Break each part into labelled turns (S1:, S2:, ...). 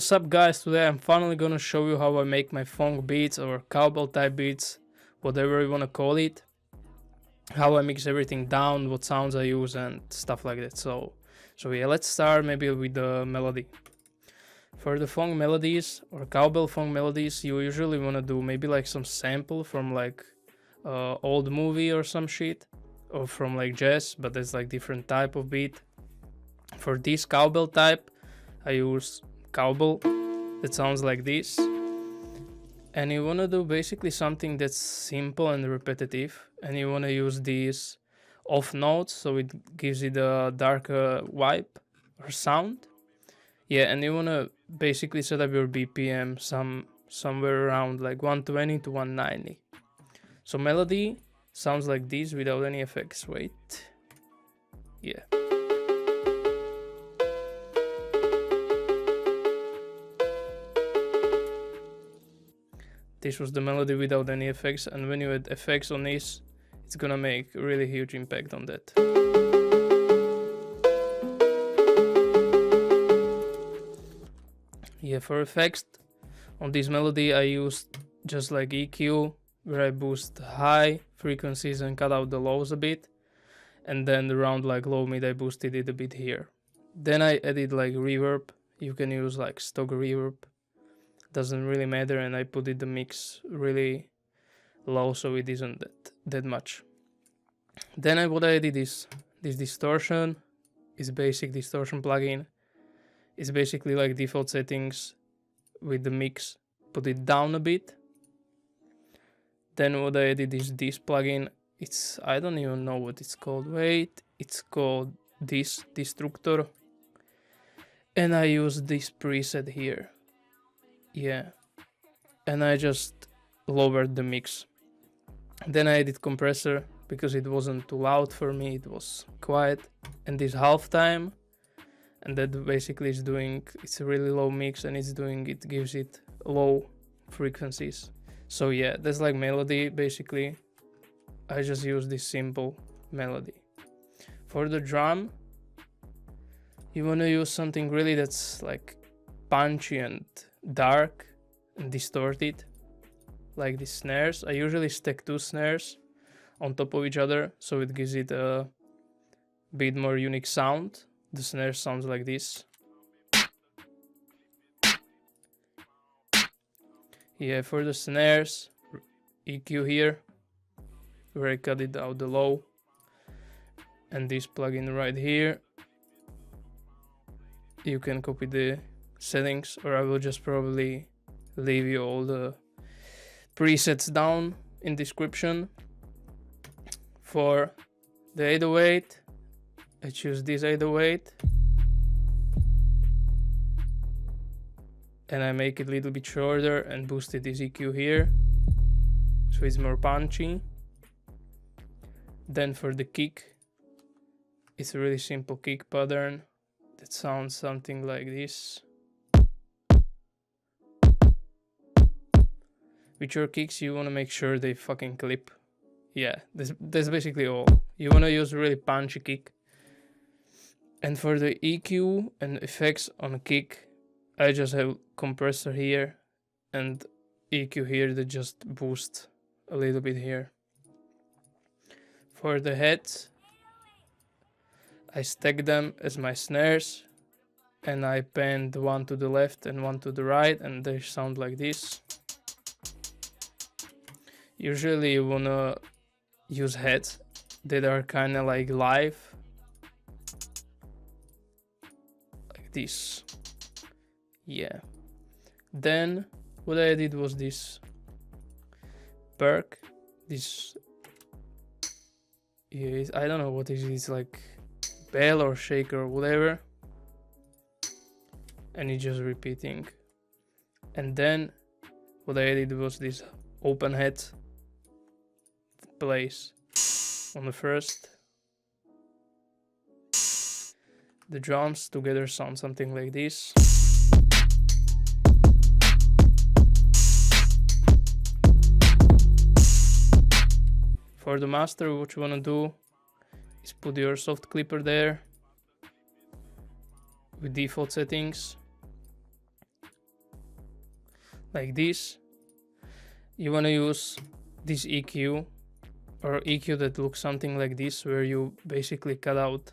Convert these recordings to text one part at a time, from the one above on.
S1: What's up guys, today I'm finally gonna show you how I make my Phonk beats or cowbell type beats, whatever you wanna call it. How I mix everything down, what sounds I use and stuff like that. So yeah, let's start maybe with the melody. For the Phonk melodies or cowbell Phonk melodies, you usually wanna do maybe like some sample from like old movie or some shit, or from like jazz, but there's like different type of beat. For this cowbell type, I use cowbell that sounds like this, and you want to do basically something that's simple and repetitive, and you want to use these off notes so it gives it a darker vibe or sound. Yeah, and you want to basically set up your BPM somewhere around like 120 to 190. So melody sounds like this without any effects. Wait, yeah. This was the melody without any effects, and when you add effects on this, it's gonna make a really huge impact on that. Yeah, for effects on this melody I used just like EQ, where I boost high frequencies and cut out the lows a bit, and then around like low mid I boosted it a bit here. Then I added like reverb. You can use like stock reverb, doesn't really matter, and I put it the mix really low so it isn't that much. Then what I did is this distortion is basic distortion plugin. It's basically like default settings with the mix, put it down a bit. Then what I did is this plugin. It's, I don't even know what it's called. Wait, it's called this Destructor, and I use this preset here. Yeah, and I just lowered the mix. Then I added compressor because it wasn't too loud for me, it was quiet, and this halftime, and that basically is doing, it's a really low mix, and it gives it low frequencies. So yeah, that's like melody. Basically I just use this simple melody. For the drum, you want to use something really that's like punchy and dark and distorted, like these snares. I usually stack 2 snares on top of each other so it gives it a bit more unique sound. The snare sounds like this. Yeah, for the snares, EQ here, where I cut it out the low, and this plugin right here. You can copy the settings, or I will just probably leave you all the presets down in description. For the 808, I choose this 808 and I make it a little bit shorter and boosted this EQ here so it's more punchy. Then for the kick, it's a really simple kick pattern that sounds something like this. With your kicks, you want to make sure they fucking clip. Yeah, that's basically all. You want to use a really punchy kick. And for the EQ and effects on a kick, I just have compressor here and EQ here that just boost a little bit here. For the heads, I stack them as my snares, and I bend one to the left and one to the right, and they sound like this. Usually you wanna use heads that are kinda like live, like this. Yeah. Then what I did was this perk, this, yeah, I don't know what it is, it's like bell or shaker or whatever, and it's just repeating. And then what I did was this open head plays on the first. The drums together sound something like this. For the master, what you wanna do is put your soft clipper there with default settings, like this. You want to use this EQ or EQ that looks something like this, where you basically cut out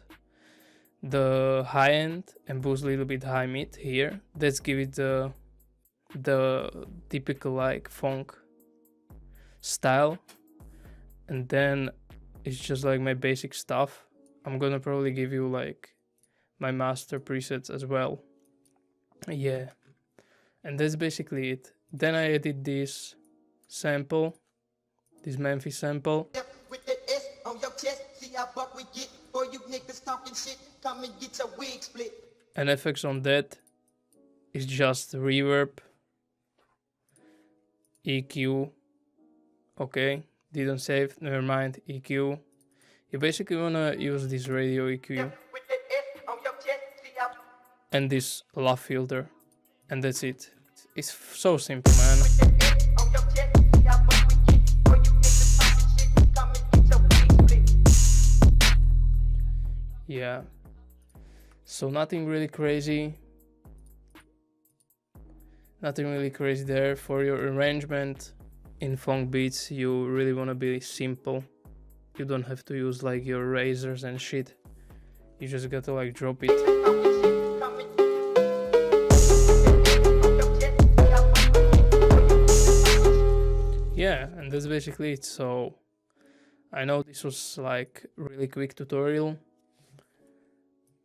S1: the high end and boost a little bit high mid here. Let's give it the typical like Phonk style, and then it's just like my basic stuff. I'm gonna probably give you like my master presets as well. Yeah, and that's basically it. Then I edit this sample, this Memphis sample, and effects on that is just reverb, EQ. Okay, didn't save, never mind. EQ. You basically wanna use this radio EQ and this laugh filter, and that's it. It's so simple, man. Yeah, so nothing really crazy there. For your arrangement in Phonk beats, you really want to be simple. You don't have to use like your razors and shit. You just gotta like drop it. Yeah, and that's basically it. So I know this was like a really quick tutorial,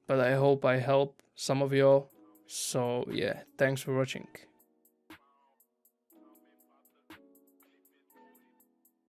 S1: but I hope I help some of y'all. So yeah, thanks for watching.